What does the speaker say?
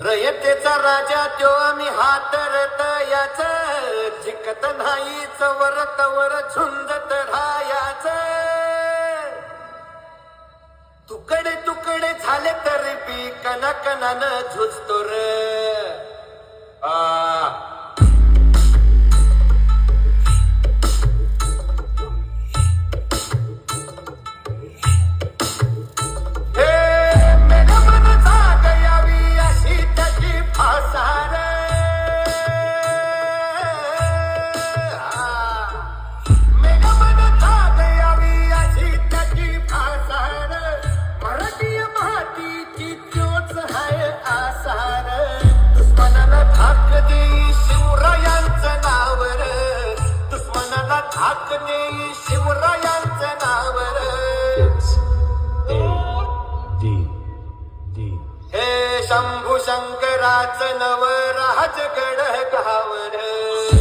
रयतेचा राजा त्यो आम्ही हातरत याच जिकत नाहीच वरतवर झुंजत रायाच तुकडे तुकडे झाले तरी बी कणाकणानं झुजतो र हाक देई शिवरायांचं नावर हे शंभू शंकराचं नव राजगड गावर